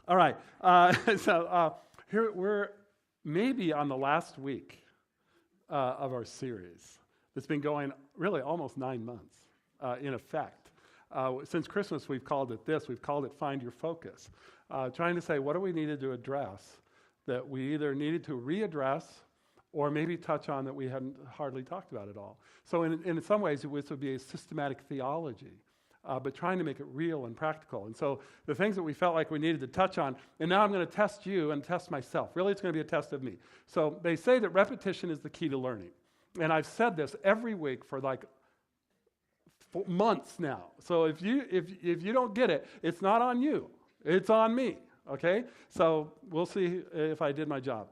All right. Here we're maybe on the last week of our series that's been going really almost 9 months in effect. Since Christmas, we've called it this. We've called it Find Your Focus. Trying to say, what do we needed to address that we either needed to readdress or maybe touch on that we hadn't hardly talked about at all. So in some ways, this would be a systematic theology. But trying to make it real and practical. And so the things that we felt like we needed to touch on, and now I'm going to test you and test myself. Really, it's going to be a test of me. So they say that repetition is the key to learning. And I've said this every week for like months now. So if you don't get it, it's not on you. It's on me, okay? So we'll see if I did my job.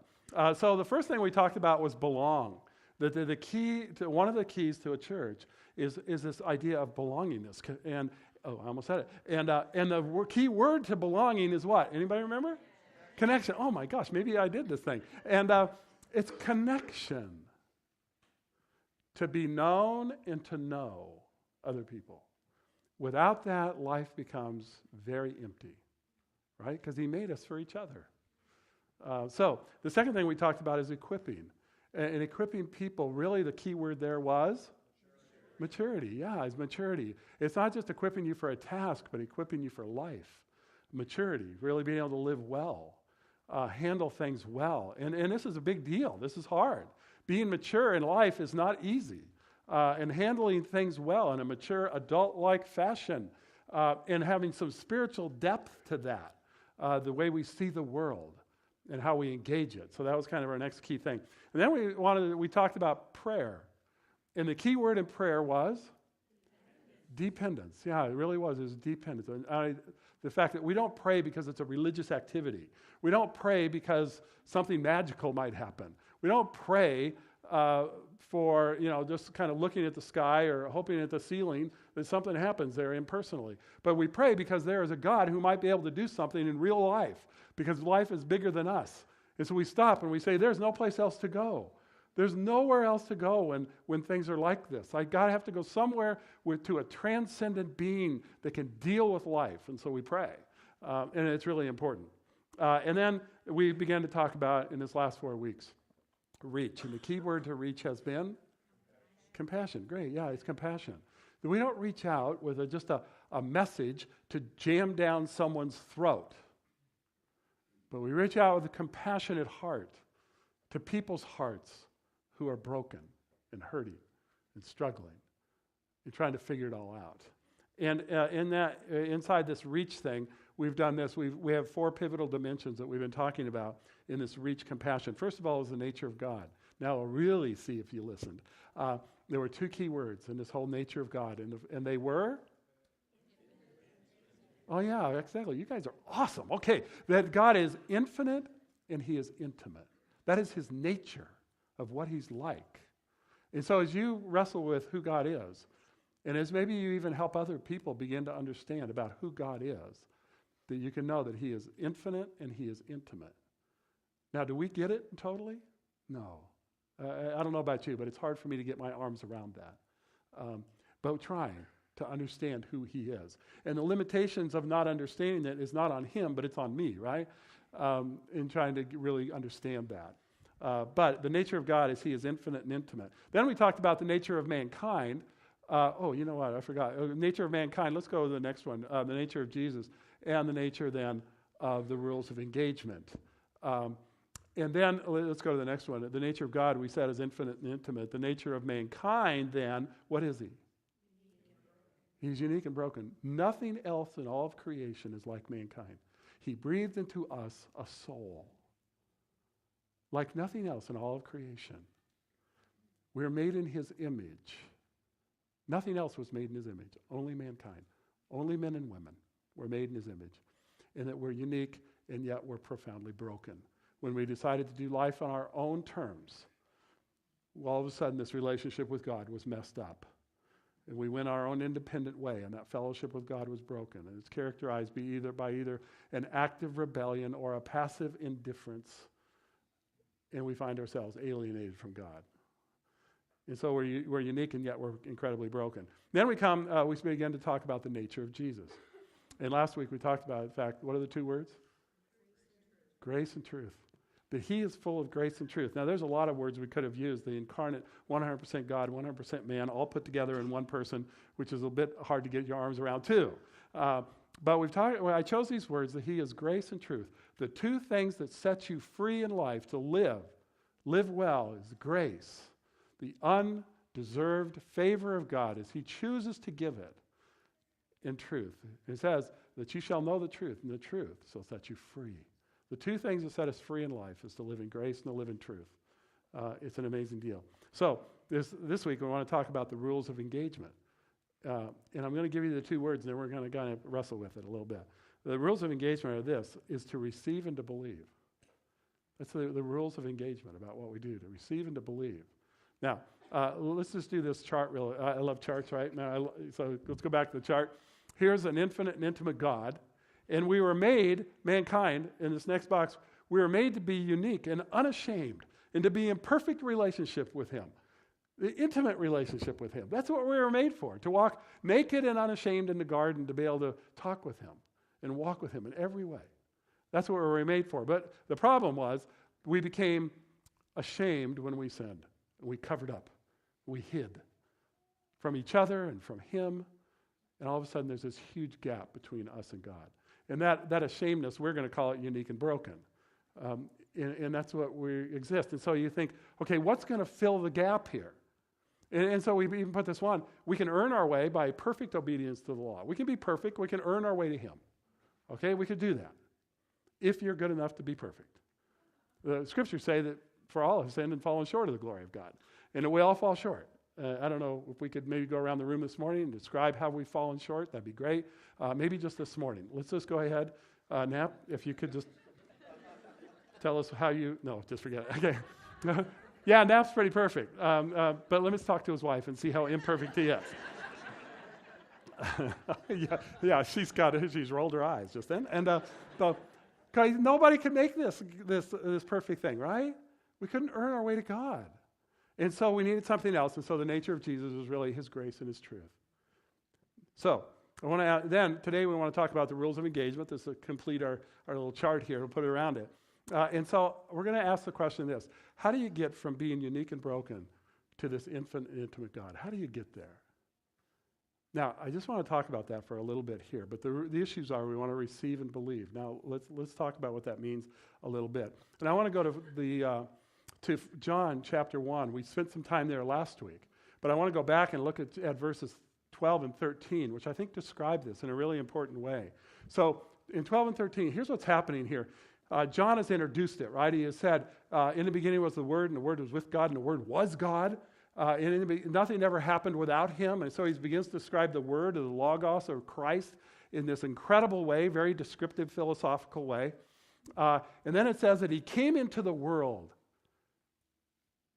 So the first thing we talked about was belong. The key to one of the keys to a church is this idea of belongingness. And I almost said it. And the key word to belonging is what? Anybody remember? Connection. Oh my gosh, maybe I did this thing. And it's connection. To be known and to know other people. Without that, life becomes very empty, right? Because He made us for each other. So the second thing we talked about is equipping. And equipping people, really the key word there was? Maturity. Yeah, it's maturity. It's not just equipping you for a task, but equipping you for life. Maturity, really being able to live well, handle things well. And this is a big deal. This is hard. Being mature in life is not easy. And handling things well in a mature, adult-like fashion. And having some spiritual depth to that. The way we see the world. And how we engage it. So that was kind of our next key thing. And then we talked about prayer. And the key word in prayer was? Dependence. Yeah, it really was. It was dependence. The fact that we don't pray because it's a religious activity. We don't pray because something magical might happen. We don't pray for, just kind of looking at the sky or hoping at the ceiling that something happens there impersonally. But we pray because there is a God who might be able to do something in real life. Because life is bigger than us. And so we stop and we say, there's no place else to go. There's nowhere else to go when things are like this. I got to have to go somewhere to a transcendent being that can deal with life. And so we pray. And it's really important. And then we began to talk about, in this last 4 weeks, reach. And the key word to reach has been? Compassion. Great. Yeah, it's compassion. We don't reach out with just a message to jam down someone's throat. But we reach out with a compassionate heart to people's hearts who are broken and hurting and struggling and trying to figure it all out. And inside this reach thing, we've done this. We have 4 pivotal dimensions that we've been talking about in this reach compassion. First of all is the nature of God. Now we'll really see if you listened. There were 2 key words in this whole nature of God, and they were? Oh, yeah, exactly. You guys are awesome. Okay, that God is infinite and He is intimate. That is His nature of what He's like. And so as you wrestle with who God is, and as maybe you even help other people begin to understand about who God is, that you can know that He is infinite and He is intimate. Now, do we get it totally? No. I don't know about you, but it's hard for me to get my arms around that. But we're trying to understand who He is. And the limitations of not understanding it is not on Him, but it's on me, right? In trying to really understand that. But the nature of God is He is infinite and intimate. Then we talked about the nature of mankind. You know what? I forgot. Nature of mankind. Let's go to the next one. The nature of Jesus. And the nature then of the rules of engagement. And then let's go to the next one. The nature of God, we said, is infinite and intimate. The nature of mankind then, what is He? He's unique and broken. Nothing else in all of creation is like mankind. He breathed into us a soul. Like nothing else in all of creation. We're made in His image. Nothing else was made in His image. Only mankind. Only men and women were made in His image. And that we're unique and yet we're profoundly broken. When we decided to do life on our own terms, all of a sudden this relationship with God was messed up. And we went our own independent way, and that fellowship with God was broken. And it's characterized by either an active rebellion or a passive indifference. And we find ourselves alienated from God. And so we're unique, and yet we're incredibly broken. Then we begin to talk about the nature of Jesus. And last week we talked about, in fact, what are the 2 words? Grace and truth. That he is full of grace and truth. Now, there's a lot of words we could have used. The incarnate, 100% God, 100% man, all put together in one person, which is a bit hard to get your arms around too. But I chose these words, that he is grace and truth. The two things that set you free in life to live well, is grace. The undeserved favor of God as he chooses to give it in truth. It says that you shall know the truth, and the truth shall set you free. The two things that set us free in life is to live in grace and to live in truth. It's an amazing deal. So this week we want to talk about the rules of engagement. And I'm going to give you the two words, and then we're going to kind of wrestle with it a little bit. The rules of engagement are this, is to receive and to believe. That's the rules of engagement about what we do, to receive and to believe. Now, let's just do this chart real. I love charts, right? So let's go back to the chart. Here's an infinite and intimate God. And we were made, mankind, in this next box, we were made to be unique and unashamed and to be in perfect relationship with him. The intimate relationship with him. That's what we were made for, to walk naked and unashamed in the garden, to be able to talk with him and walk with him in every way. That's what we were made for. But the problem was we became ashamed when we sinned. We covered up. We hid from each other and from him. And all of a sudden there's this huge gap between us and God. And that ashamedness, we're going to call it unique and broken. And that's what we exist. And so you think, okay, what's going to fill the gap here? And so we even put this one. We can earn our way by perfect obedience to the law. We can be perfect. We can earn our way to him. Okay, we could do that if you're good enough to be perfect. The scriptures say that for all have sinned and fallen short of the glory of God. And we all fall short. I don't know if we could maybe go around the room this morning and describe how we've fallen short. That'd be great. Maybe just this morning. Let's just go ahead. Knapp, if you could just tell us how you... No, just forget it. Okay. Yeah, Knapp's pretty perfect. But let me talk to his wife and see how imperfect he is. yeah, she's rolled her eyes just then. And nobody can make this perfect thing, right? We couldn't earn our way to God. And so we needed something else. And so the nature of Jesus was really his grace and his truth. So today we want to talk about the rules of engagement. This will complete our little chart here. We'll put it around it. And so we're going to ask the question this. How do you get from being unique and broken to this infinite and intimate God? How do you get there? Now, I just want to talk about that for a little bit here. But the issues are we want to receive and believe. Now, let's talk about what that means a little bit. And I want to go to John chapter 1. We spent some time there last week. But I want to go back and look at verses 12 and 13, which I think describe this in a really important way. So in 12 and 13, here's what's happening here. John has introduced it, right? He has said, in the beginning was the Word, and the Word was with God, and the Word was God. Nothing ever happened without him. And so he begins to describe the Word, or the Logos, or Christ, in this incredible way, very descriptive, philosophical way. And then it says that he came into the world,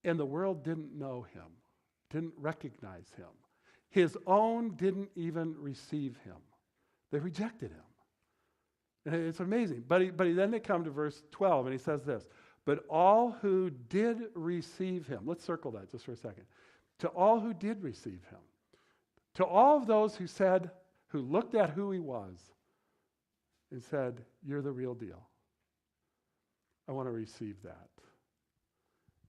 and the world didn't know him, didn't recognize him. His own didn't even receive him. They rejected him. And it's amazing. But then they come to verse 12, and he says this, but all who did receive him, let's circle that just for a second. To all who did receive him, to all of those who looked at who he was and said, you're the real deal. I want to receive that.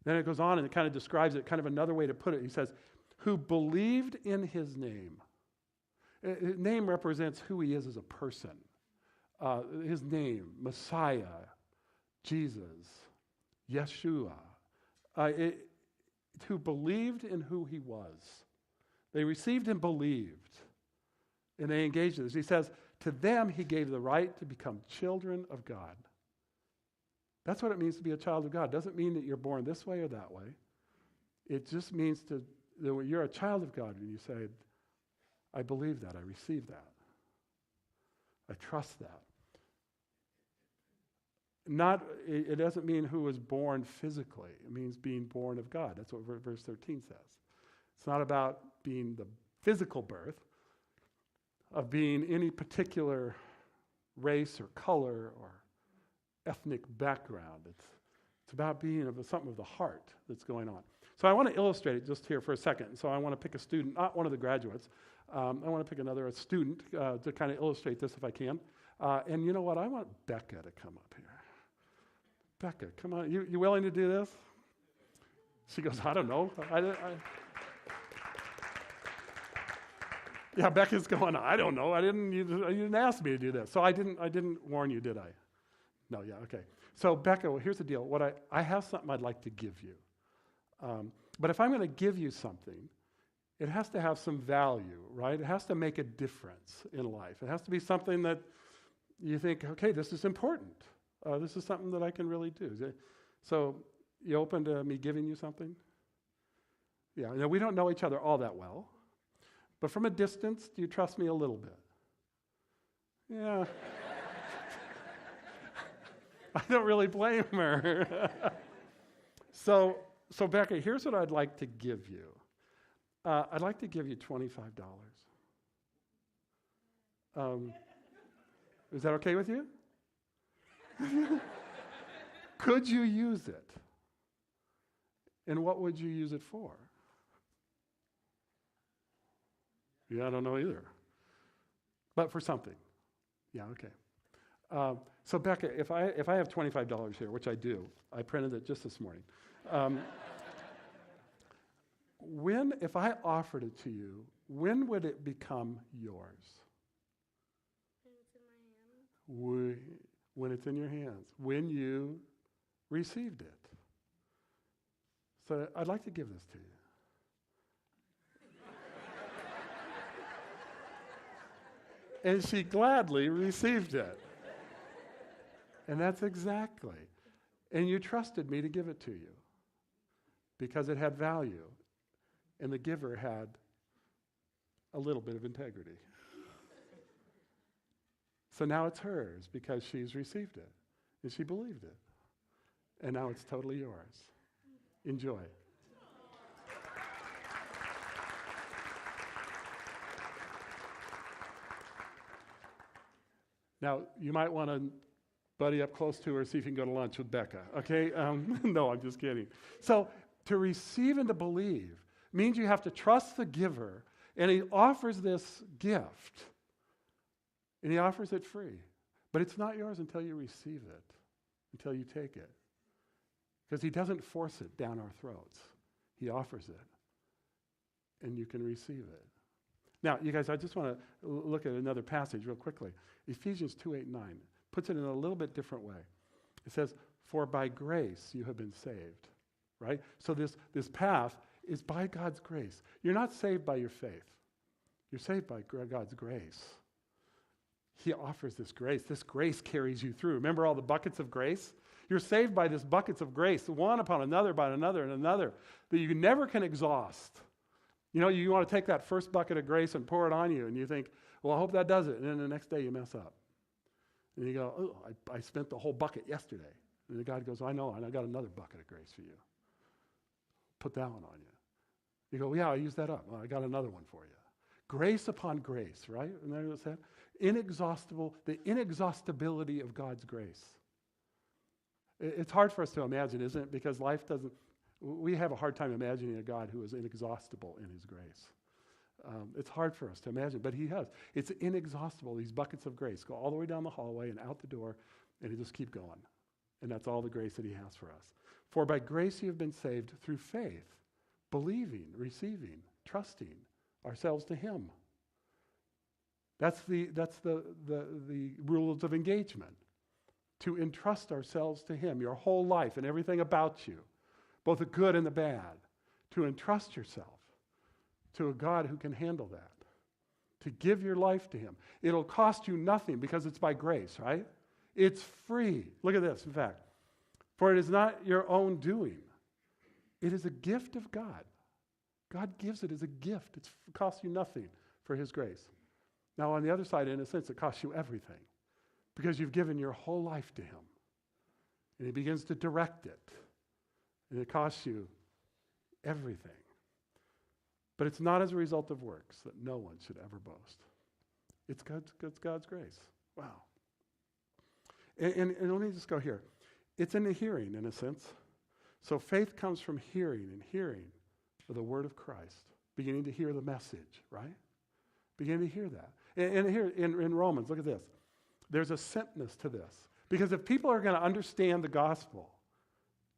Then it goes on and it kind of describes it, kind of another way to put it. He says, who believed in his name. His name represents who he is as a person. His name, Messiah, Jesus, Yeshua, who believed in who he was. They received and believed, and they engaged in this. He says, to them he gave the right to become children of God. That's what it means to be a child of God. It doesn't mean that you're born this way or that way. It just means that you're a child of God when you say, I believe that, I receive that. I trust that. It doesn't mean who was born physically. It means being born of God. That's what verse 13 says. It's not about being the physical birth, of being any particular race or color or ethnic background. It's about being something of the heart that's going on. So I want to illustrate it just here for a second. So I want to pick a student, not one of the graduates. I want to pick a student to kind of illustrate this if I can. And you know what? I want Becca to come up here. Becca, come on. You willing to do this? She goes, I don't know. Yeah, Becca's going, I don't know. You didn't ask me to do this. So I didn't warn you, did I? No, yeah, okay. So Becca, well, here's the deal. I have something I'd like to give you. But if I'm going to give you something, it has to have some value, right? It has to make a difference in life. It has to be something that you think, okay, this is important. This is something that I can really do. So you open to me giving you something? Yeah, now we don't know each other all that well. But from a distance, do you trust me a little bit? Yeah. I don't really blame her. So Becca, here's what I'd like to give you. I'd like to give you $25. Is that okay with you? Could you use it? And what would you use it for? Yeah, I don't know either. But for something. Yeah, okay. So Becca, if I have $25 here, which I do, I printed it just this morning. If I offered it to you, when would it become yours? When it's in my hand. When it's in your hands, when you received it. So I'd like to give this to you. And she gladly received it. And that's exactly. And you trusted me to give it to you because it had value. And the giver had a little bit of integrity. So now it's hers because she's received it. And she believed it. And now it's totally yours. Enjoy. Now, you might want to buddy up close to her, see if you can go to lunch with Becca, okay? No, I'm just kidding. So to receive and to believe means you have to trust the giver, and he offers this gift, and he offers it free. But it's not yours until you receive it, until you take it. Because he doesn't force it down our throats. He offers it, and you can receive it. Now, you guys, I just want to look at another passage real quickly. Ephesians 2:8-9 puts it in a little bit different way. It says, for by grace you have been saved, right? So this path is by God's grace. You're not saved by your faith. You're saved by God's grace. He offers this grace. This grace carries you through. Remember all the buckets of grace? You're saved by these buckets of grace, one upon another, by another, and another, that you never can exhaust. You know, you want to take that first bucket of grace and pour it on you, and you think, well, I hope that does it. And then the next day you mess up. And you go, oh, I spent the whole bucket yesterday. And then God goes, I know, and I got another bucket of grace for you. Put that one on you. You go, well, yeah, I used that up. Well, I got another one for you. Grace upon grace, right? And there it said, inexhaustible, the inexhaustibility of God's grace. It's hard for us to imagine, isn't it? Because life doesn't, we have a hard time imagining a God who is inexhaustible in his grace. It's hard for us to imagine, but he has. It's inexhaustible, these buckets of grace go all the way down the hallway and out the door, and they just keep going. And that's all the grace that he has for us. For by grace you have been saved through faith, believing, receiving, trusting ourselves to him. That's the rules of engagement. To entrust ourselves to him, your whole life and everything about you, both the good and the bad. To entrust yourself to a God who can handle that. To give your life to him. It'll cost you nothing because it's by grace, right? It's free. Look at this, in fact. For it is not your own doing. It is a gift of God. God gives it as a gift. It costs you nothing for his grace. Now, on the other side, in a sense, it costs you everything because you've given your whole life to him. And he begins to direct it. And it costs you everything. But it's not as a result of works that no one should ever boast. It's God's grace. Wow. And let me just go here. It's in the hearing, in a sense. So faith comes from hearing, and hearing of the word of Christ. Beginning to hear the message, right? Beginning to hear that. And here in Romans, look at this. There's a sentness to this. Because if people are going to understand the gospel,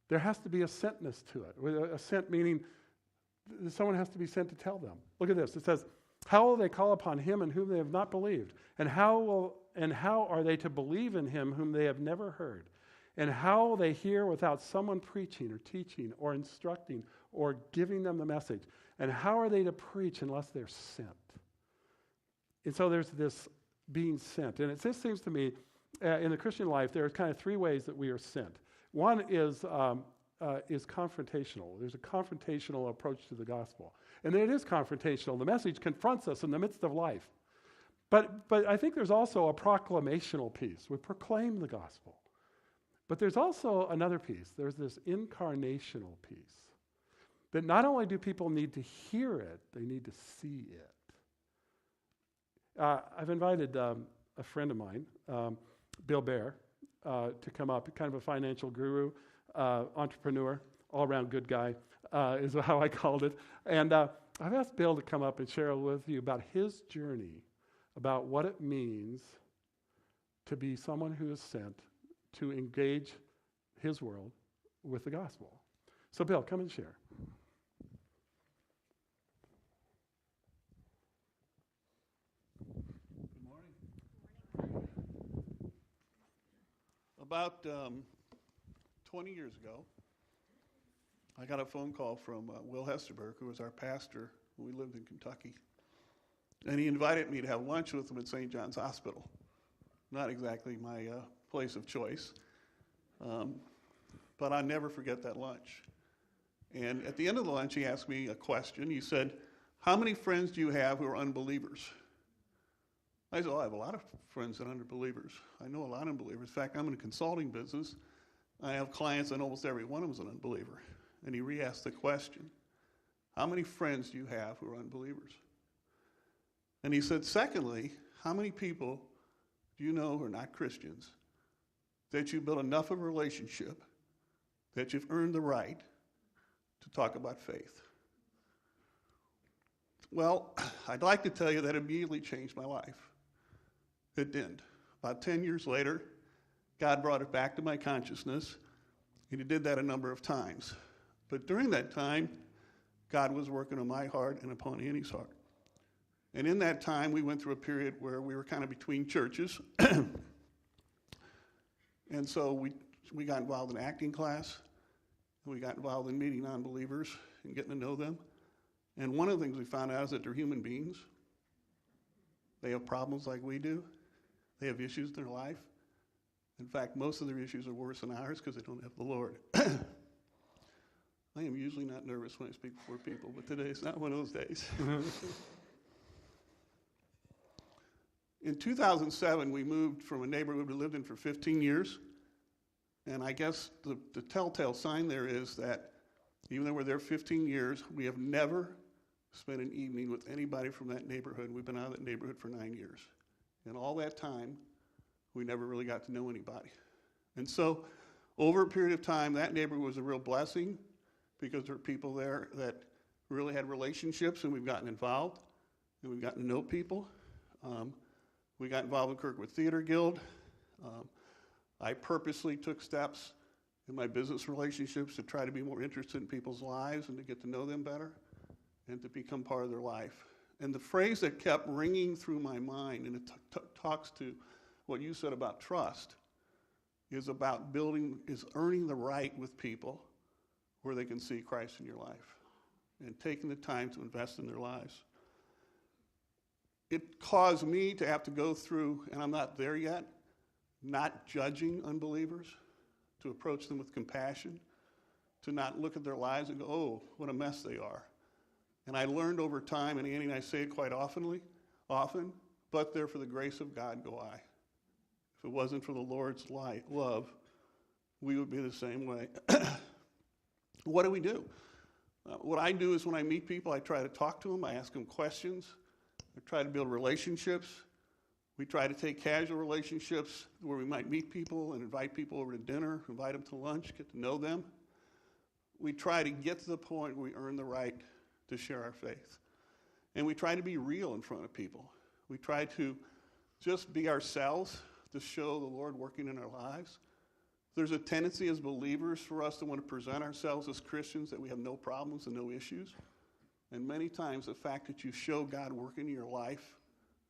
there has to be a sentness to it. A sent meaning someone has to be sent to tell them. Look at this. It says, how will they call upon him in whom they have not believed? And how are they to believe in him whom they have never heard? And how will they hear without someone preaching or teaching or instructing or giving them the message? And how are they to preach unless they're sent? And so there's this being sent. And it just seems to me, in the Christian life, there are kind of three ways that we are sent. One is confrontational. There's a confrontational approach to the gospel. And it is confrontational. The message confronts us in the midst of life. But I think there's also a proclamational piece. We proclaim the gospel. But there's also another piece. There's this incarnational piece. That not only do people need to hear it, they need to see it. I've invited a friend of mine, Bill Bear, to come up, kind of a financial guru, entrepreneur, all-around good guy, is how I called it. And I've asked Bill to come up and share with you about his journey, about what it means to be someone who is sent to engage his world with the gospel. So Bill, come and share. Good morning. About 20 years ago, I got a phone call from Will Hesterberg, who was our pastor when we lived in Kentucky. And he invited me to have lunch with him at St. John's Hospital. Not exactly my place of choice, but I'll never forget that lunch. And at the end of the lunch, he asked me a question. He said, how many friends do you have who are unbelievers? I said, I have a lot of friends that are unbelievers. I know a lot of unbelievers. In fact, I'm in a consulting business. I have clients, and almost every one of them is an unbeliever. And he re-asked the question, how many friends do you have who are unbelievers? And he said, secondly, how many people do you know who are not Christians that you built enough of a relationship that you've earned the right to talk about faith? Well, I'd like to tell you that immediately changed my life. It didn't. About 10 years later, God brought it back to my consciousness, and he did that a number of times. But during that time, God was working on my heart and upon Annie's heart. And in that time, we went through a period where we were kind of between churches. And so we got involved in acting class. We got involved in meeting non-believers and getting to know them. And one of the things we found out is that they're human beings. They have problems like we do. They have issues in their life. In fact, most of their issues are worse than ours because they don't have the Lord. I am usually not nervous when I speak before people, but today is not one of those days. In 2007, we moved from a neighborhood we lived in for 15 years. And I guess the telltale sign there is that even though we're there 15 years, we have never spent an evening with anybody from that neighborhood. We've been out of that neighborhood for 9 years. And all that time, we never really got to know anybody. And so over a period of time, that neighborhood was a real blessing because there were people there that really had relationships, and we've gotten involved, and we've gotten to know people. We got involved with Kirkwood Theater Guild. I purposely took steps in my business relationships to try to be more interested in people's lives and to get to know them better and to become part of their life. And the phrase that kept ringing through my mind, and it talks to what you said about trust, is about earning the right with people where they can see Christ in your life and taking the time to invest in their lives. It caused me to have to go through, and I'm not there yet, not judging unbelievers, to approach them with compassion, to not look at their lives and go, oh, what a mess they are. And I learned over time, and Annie and I say it quite often, but there for the grace of God go I. If it wasn't for the Lord's love, we would be the same way. What do we do? What I do is when I meet people, I try to talk to them, I ask them questions, I try to build relationships. We try to take casual relationships where we might meet people and invite people over to dinner, invite them to lunch, get to know them. We try to get to the point where we earn the right to share our faith. And we try to be real in front of people. We try to just be ourselves. to show the Lord working in our lives. There's a tendency as believers for us to want to present ourselves as Christians that we have no problems and no issues. And many times the fact that you show God working in your life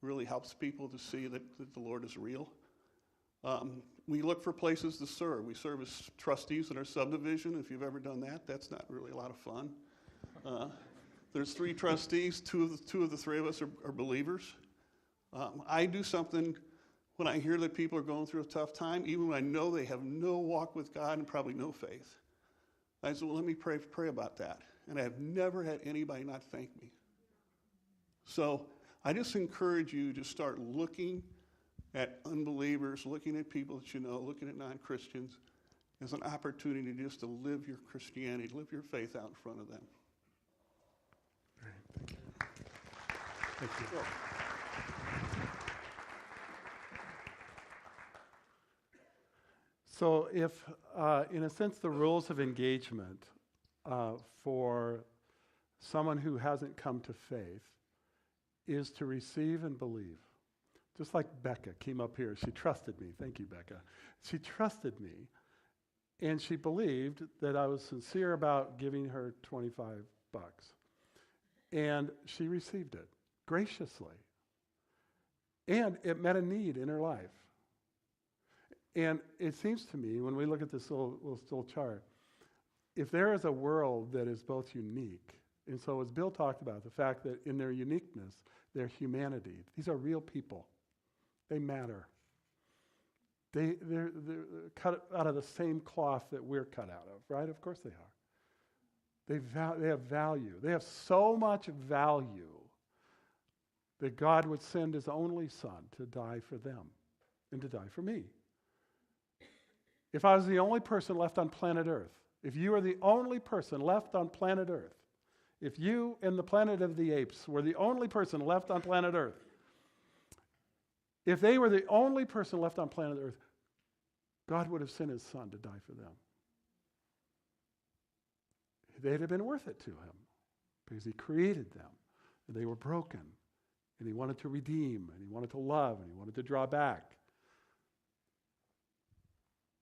really helps people to see that the Lord is real. We look for places to serve. We serve as trustees in our subdivision. If you've ever done that, that's not really a lot of fun. There's 3 trustees. Two of the 3 of us are believers. I do something when I hear that people are going through a tough time, even when I know they have no walk with God and probably no faith. I said, well, let me pray about that. And I have never had anybody not thank me. So I just encourage you to start looking at unbelievers, looking at people that you know, looking at non-Christians as an opportunity just to live your Christianity, live your faith out in front of them. Thank you. Thank you. So if, in a sense, the rules of engagement for someone who hasn't come to faith is to receive and believe. Just like Becca came up here. She trusted me. Thank you, Becca. She trusted me, and she believed that I was sincere about giving her $25. And she received it graciously. And it met a need in her life. And it seems to me, when we look at this little chart, if there is a world that is both unique, and so as Bill talked about, the fact that in their uniqueness, their humanity, these are real people. They matter. They're cut out of the same cloth that we're cut out of, right? Of course they are. They have value. They have so much value that God would send his only son to die for them and to die for me. If I was the only person left on planet Earth, if you were the only person left on planet Earth, if you and the planet of the apes were the only person left on planet Earth, if they were the only person left on planet Earth, God would have sent his son to die for them. They'd have been worth it to him because he created them and they were broken and he wanted to redeem and he wanted to love and he wanted to draw back.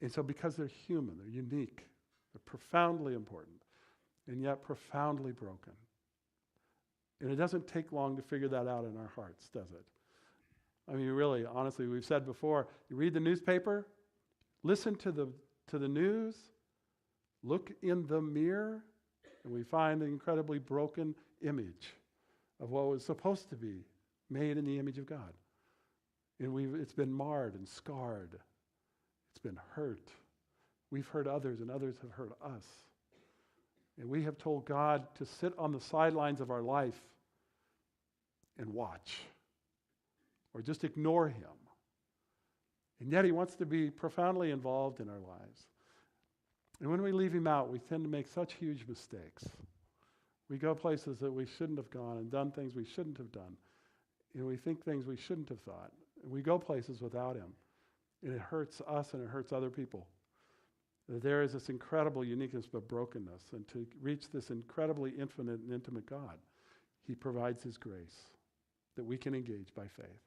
And so because they're human, they're unique, they're profoundly important and yet profoundly broken. And it doesn't take long to figure that out in our hearts, does it? I mean, really, honestly, we've said before, you read the newspaper, listen to the news, look in the mirror, and we find an incredibly broken image of what was supposed to be made in the image of God. And it's been marred and scarred. It's been hurt. We've hurt others, and others have hurt us. And we have told God to sit on the sidelines of our life and watch, or just ignore him. And yet he wants to be profoundly involved in our lives. And when we leave him out, we tend to make such huge mistakes. We go places that we shouldn't have gone and done things we shouldn't have done. And we think things we shouldn't have thought. And we go places without him. And it hurts us and it hurts other people. There is this incredible uniqueness but brokenness. And to reach this incredibly infinite and intimate God, he provides his grace that we can engage by faith,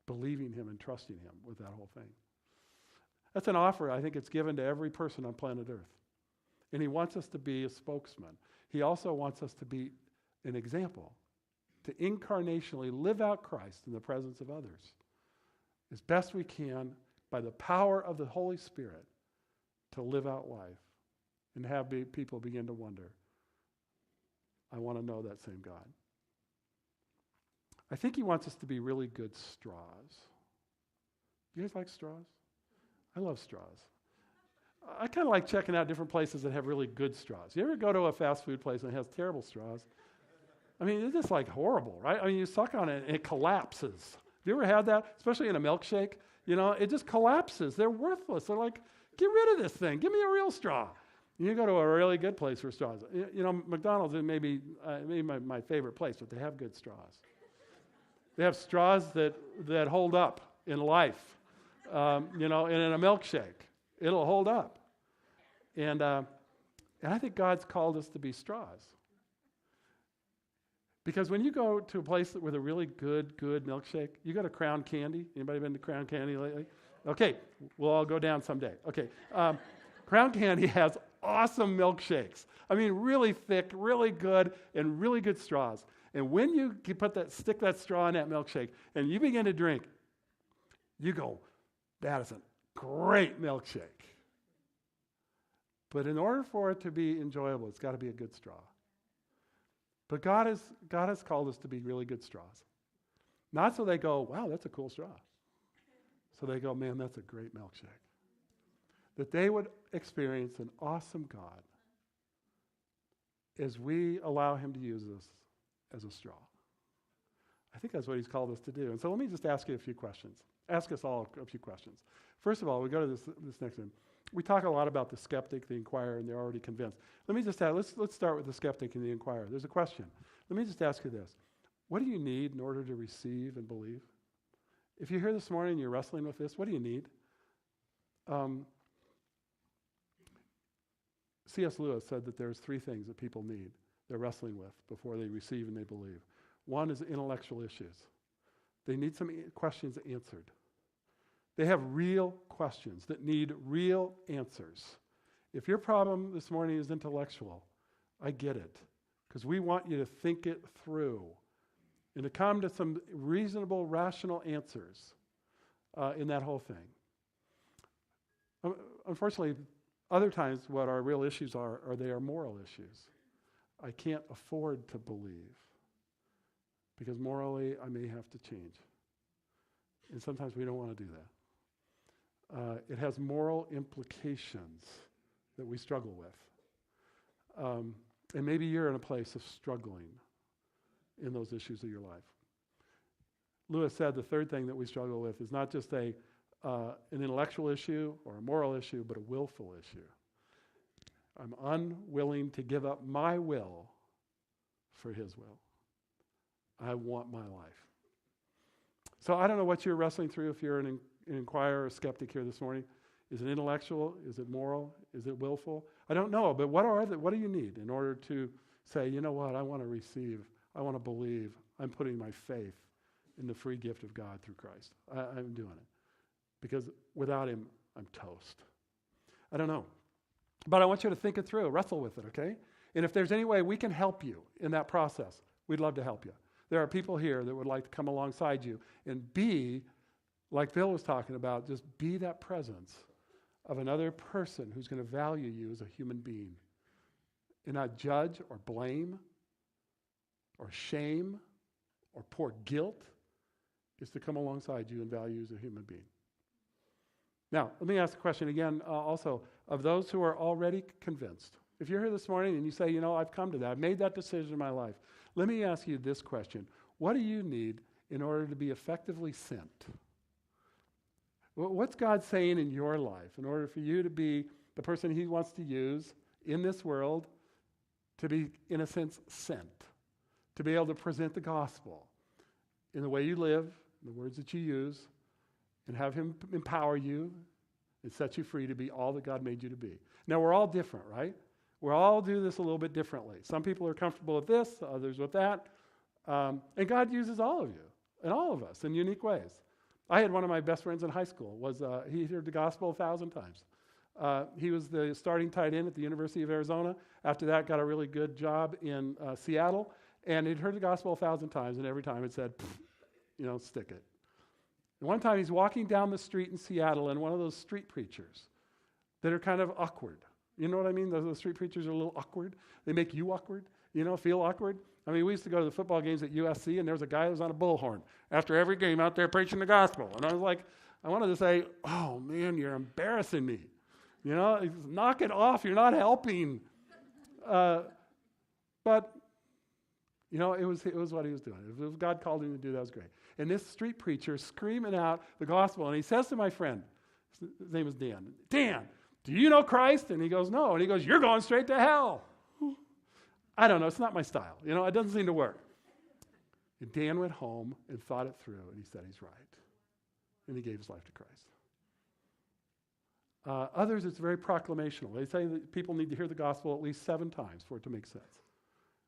believing him and trusting him with that whole thing. That's an offer, I think it's given to every person on planet Earth. And he wants us to be a spokesman. He also wants us to be an example, to incarnationally live out Christ in the presence of others as best we can by the power of the Holy Spirit to live out life and have people begin to wonder, I want to know that same God. I think he wants us to be really good straws. You guys like straws? I love straws. I kind of like checking out different places that have really good straws. You ever go to a fast food place and it has terrible straws? I mean, it's just like horrible, right? I mean, you suck on it and it collapses. Have you ever had that? Especially in a milkshake? You know, it just collapses. They're worthless. They're like, get rid of this thing. Give me a real straw. You go to a really good place for straws. You know, McDonald's is maybe my favorite place, but they have good straws. They have straws that hold up in life, and in a milkshake. It'll hold up. And I think God's called us to be straws. Because when you go to a place with a really good milkshake, you go to Crown Candy. Anybody been to Crown Candy lately? Okay, we'll all go down someday. Okay, Crown Candy has awesome milkshakes. I mean, really thick, really good, and really good straws. And when you stick that straw in that milkshake and you begin to drink, you go, that is a great milkshake. But in order for it to be enjoyable, it's got to be a good straw. But God has called us to be really good straws. Not so they go, wow, that's a cool straw. So they go, man, that's a great milkshake. That they would experience an awesome God as we allow him to use us as a straw. I think that's what he's called us to do. And so let me just ask you a few questions. Ask us all a few questions. First of all, we go to this next one. We talk a lot about the skeptic, the inquirer, and they're already convinced. Let me just let's start with the skeptic and the inquirer. There's a question. Let me just ask you this. What do you need in order to receive and believe? If you're here this morning and you're wrestling with this, what do you need? C.S. Lewis said that there's three things that people need, they're wrestling with before they receive and they believe. One is intellectual issues. They need some questions answered. They have real questions that need real answers. If your problem this morning is intellectual, I get it, because we want you to think it through and to come to some reasonable, rational answers in that whole thing. Unfortunately, other times what our real issues are they are moral issues. I can't afford to believe because morally I may have to change. And sometimes we don't want to do that. It has moral implications that we struggle with. And maybe you're in a place of struggling in those issues of your life. Lewis said the third thing that we struggle with is not just an intellectual issue or a moral issue, but a willful issue. I'm unwilling to give up my will for his will. I want my life. So I don't know what you're wrestling through if you're an inquirer or a skeptic here this morning. Is it intellectual? Is it moral? Is it willful? I don't know, but what do you need in order to say, you know what, I want to receive, I want to believe, I'm putting my faith in the free gift of God through Christ. I'm doing it. Because without him, I'm toast. I don't know. But I want you to think it through, wrestle with it, okay? And if there's any way we can help you in that process, we'd love to help you. There are people here that would like to come alongside you and be, like Bill was talking about, just be that presence of another person who's going to value you as a human being and not judge or blame or shame or pour guilt, is to come alongside you and value you as a human being. Now, let me ask the question again also of those who are already convinced. If you're here this morning and you say, you know, I've come to that, I've made that decision in my life, let me ask you this question. What do you need in order to be effectively sent? What's God saying in your life in order for you to be the person he wants to use in this world to be, in a sense, sent, to be able to present the gospel in the way you live, in the words that you use, and have him empower you and set you free to be all that God made you to be. Now, we're all different, right? We all do this a little bit differently. Some people are comfortable with this, others with that. And God uses all of you and all of us in unique ways. I had one of my best friends in high school. He heard the gospel 1,000 times. He was the starting tight end at the University of Arizona. After that, got a really good job in Seattle. And he'd heard the gospel 1,000 times, and every time it said, stick it. And one time he's walking down the street in Seattle, and one of those street preachers that are kind of awkward. You know what I mean? Those street preachers are a little awkward. They make you awkward, feel awkward. I mean, we used to go to the football games at USC, and there was a guy who was on a bullhorn after every game out there preaching the gospel. And I was like, I wanted to say, oh, man, you're embarrassing me. Knock it off. You're not helping. But, it was what he was doing. If God called him to do that, was great. And this street preacher is screaming out the gospel, and he says to my friend, his name is Dan, Dan, do you know Christ? And he goes, no. And he goes, you're going straight to hell. I don't know. It's not my style. It doesn't seem to work. And Dan went home and thought it through, and he said he's right. And he gave his life to Christ. Others, it's very proclamational. They say that people need to hear the gospel at least 7 times for it to make sense.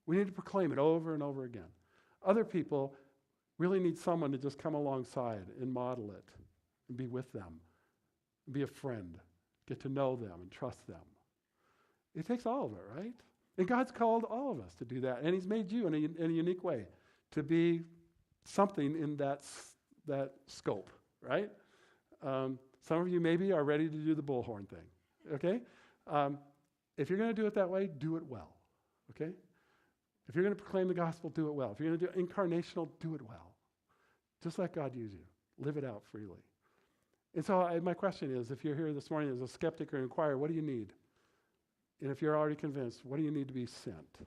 We need to proclaim it over and over again. Other people really need someone to just come alongside and model it and be with them be a friend, get to know them and trust them. It takes all of it, right? And God's called all of us to do that, and He's made you in a unique way to be something in that scope, right? Some of you maybe are ready to do the bullhorn thing, okay? If you're going to do it that way, do it well, okay? If you're going to proclaim the gospel, do it well. If you're going to do incarnational, do it well. Just let God use you. Live it out freely. And so my question is, if you're here this morning as a skeptic or inquirer, what do you need? And if you're already convinced, what do you need to be sent?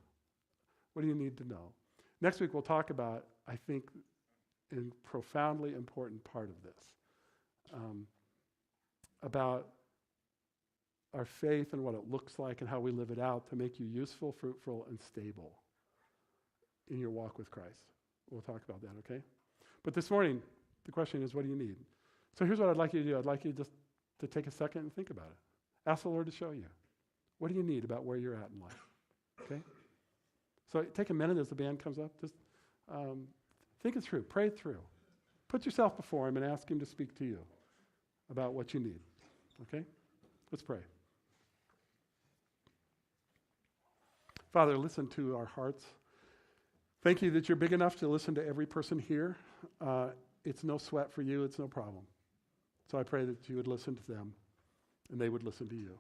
What do you need to know? Next week we'll talk about, I think, a profoundly important part of this, about our faith and what it looks like and how we live it out to make you useful, fruitful, and stable in your walk with Christ. We'll talk about that, okay? But this morning, the question is, what do you need? So here's what I'd like you to do. I'd like you just to take a second and think about it. Ask the Lord to show you. What do you need about where you're at in life? Okay? So take a minute as the band comes up. Just think it through. Pray it through. Put yourself before Him and ask Him to speak to you about what you need. Okay? Let's pray. Father, listen to our hearts. Thank you that you're big enough to listen to every person here. It's no sweat for you. It's no problem. So I pray that you would listen to them and they would listen to you.